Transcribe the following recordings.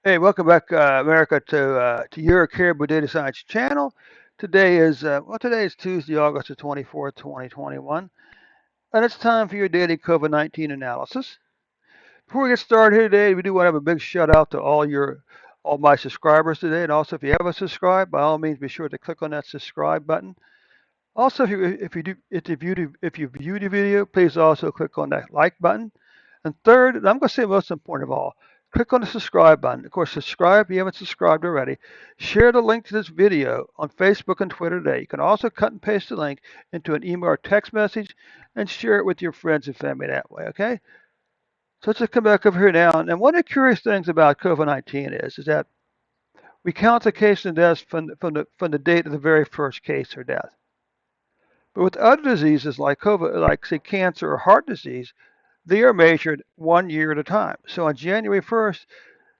Hey, welcome back, America, to your Caribou Data Science channel. Today is Tuesday, August the 24th, 2021, and it's time for your daily COVID-19 analysis. Before we get started here today, we do want to have a big shout out to all my subscribers today, and also if you haven't subscribed, by all means, be sure to click on that subscribe button. Also, if you view the video, please also click on that like button. And third, and I'm going to say most important of all, click on the subscribe button. Of course, subscribe if you haven't subscribed already. Share the link to this video on Facebook and Twitter today. You can also cut and paste the link into an email or text message and share it with your friends and family that way, okay? So let's just come back over here now. And one of the curious things about COVID-19 is that we count the cases and deaths from the date of the very first case or death. But with other diseases like COVID, like say cancer or heart disease, they are measured 1 year at a time. So on January 1st,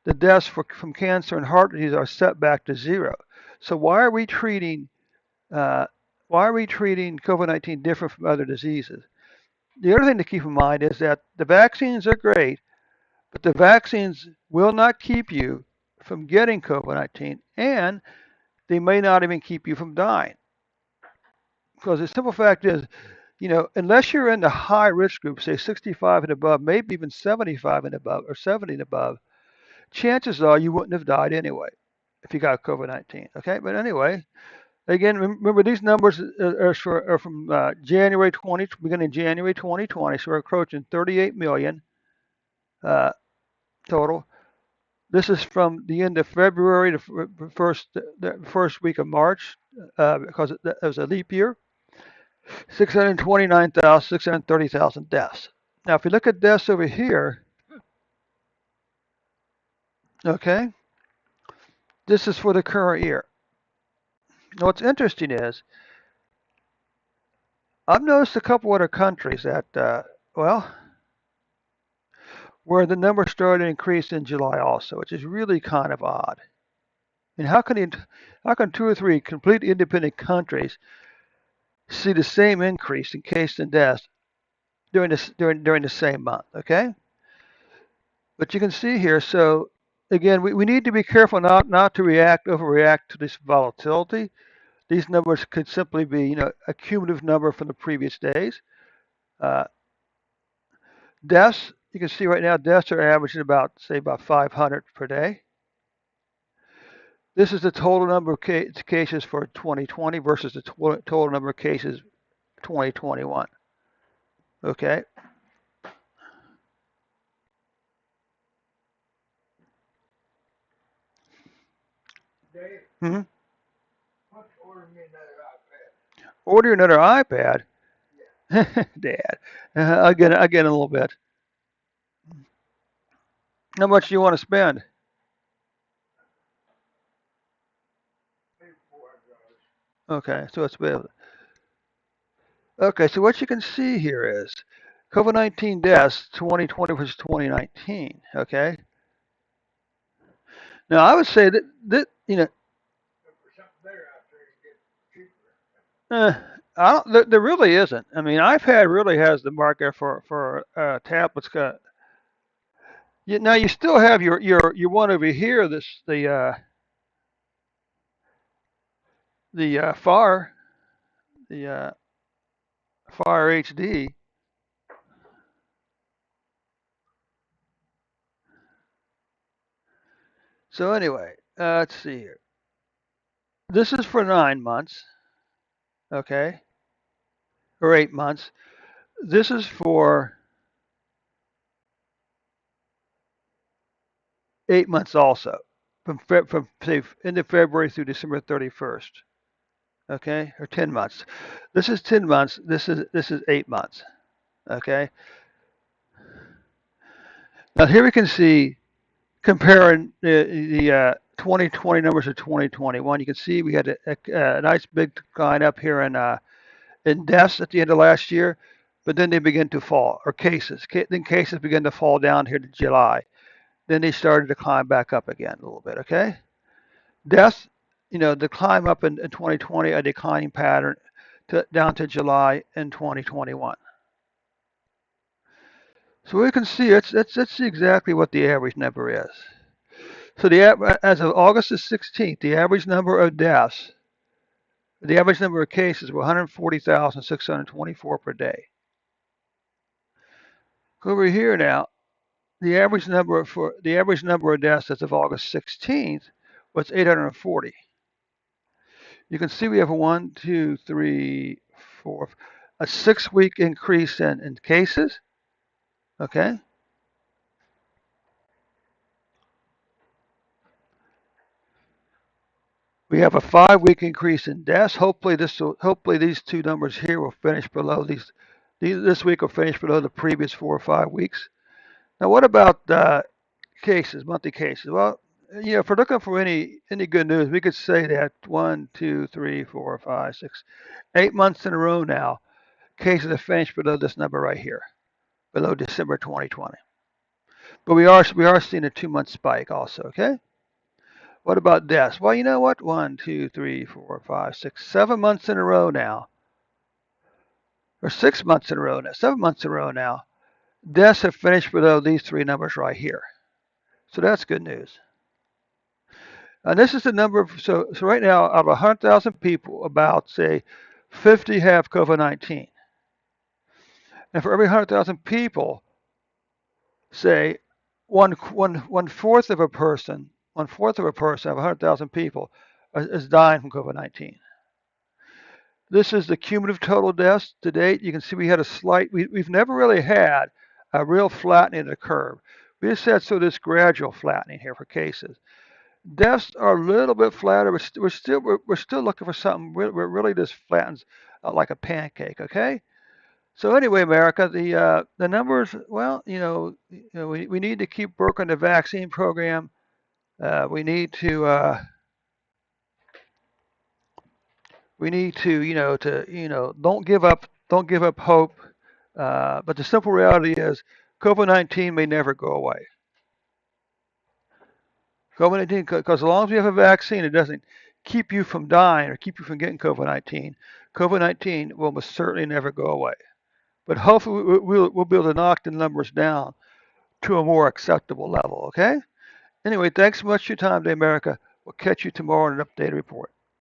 the deaths from cancer and heart disease are set back to zero. So uh, why are we treating COVID-19 different from other diseases? The other thing to keep in mind is that the vaccines are great, but the vaccines will not keep you from getting COVID-19, and they may not even keep you from dying. Because the simple fact is, unless you're in the high risk group, say 65 and above, maybe even 75 and above or 70 and above, chances are you wouldn't have died anyway if you got COVID-19. Okay, but anyway, again, remember these numbers are from beginning January 2020, so we're approaching 38 million uh, total. This is from the end of February to the first week of March, because it was a leap year. 629,630,000 deaths. Now, if you look at deaths over here, okay, this is for the current year. Now, what's interesting is I've noticed a couple other countries that, where the numbers started to increase in July also, which is really kind of odd. And how can two or three completely independent countries see the same increase in cases and deaths during the same month? Okay, but you can see here. So again, we need to be careful not to overreact to this volatility. These numbers could simply be, a cumulative number from the previous days. Uh, Deaths, you can see right now, deaths are averaging about 500 per day. This is the total number of cases for 2020 versus the total number of cases 2021. Okay. Mm-hmm. Order another iPad. Dad. I'll get in a little bit. How much do you want to spend? Okay, so it's about. Okay, so what you can see here is COVID-19 deaths 2020 versus 2019. Okay. Now I would say that. Uh, I don't. There really isn't. I mean, iPad really has the market for tablets. Now you still have your one over here. The Fire the Fire HD. So anyway, let's see here. This is for 9 months. Okay, or 8 months. This is for 8 months also, from say end of February through December 31st. Okay, or 10 months. This is 10 months. This is 8 months. Okay. Now here we can see comparing the 2020 numbers to 2021. You can see we had a nice big decline up here in deaths at the end of last year, but then they begin to fall, or cases. Then cases begin to fall down here to July. Then they started to climb back up again a little bit. Okay. Deaths, the climb up in 2020, a declining pattern down to July in 2021. So we can see let's see exactly what the average number is. So as of August the 16th, the average number of deaths, the average number of cases were 140,624 per day. Over here now, the average number of deaths as of August 16th was 840. You can see we have a 1, 2, 3, 4, a 6-week increase in cases. Okay. We have a 5-week increase in deaths. Hopefully these two numbers here will finish below this week will finish below the previous 4 or 5 weeks. Now, what about cases, monthly cases? Well, if we're looking for any good news, we could say that 1, 2, 3, 4, 5, 6, 8 months in a row now, cases have finished below this number right here, below December 2020. But we are seeing a 2-month spike also. Okay. What about deaths? Well, you know what? 1, 2, 3, 4, 5, 6, 7 months in a row now, or 6 months in a row now, 7 months in a row now, deaths have finished below these three numbers right here. So that's good news. And this is the number of, so right now, out of 100,000 people, about, say, 50 have COVID-19. And for every 100,000 people, say, one fourth of a person, one fourth of a person of 100,000 people is dying from COVID-19. This is the cumulative total deaths to date. You can see we had a we've never really had a real flattening of the curve. We just had sort of this gradual flattening here for cases. Deaths are a little bit flatter, but we're still looking for something where really this flattens like a pancake. Okay. So anyway, America, the numbers. Well, we need to keep working the vaccine program. We need to don't give up hope. But the simple reality is, COVID-19 may never go away. COVID-19, because as long as we have a vaccine, it doesn't keep you from dying or keep you from getting COVID-19. COVID-19 will most certainly never go away. But hopefully we'll be able to knock the numbers down to a more acceptable level. Okay. Anyway, thanks so much for your time today, America. We'll catch you tomorrow in an updated report.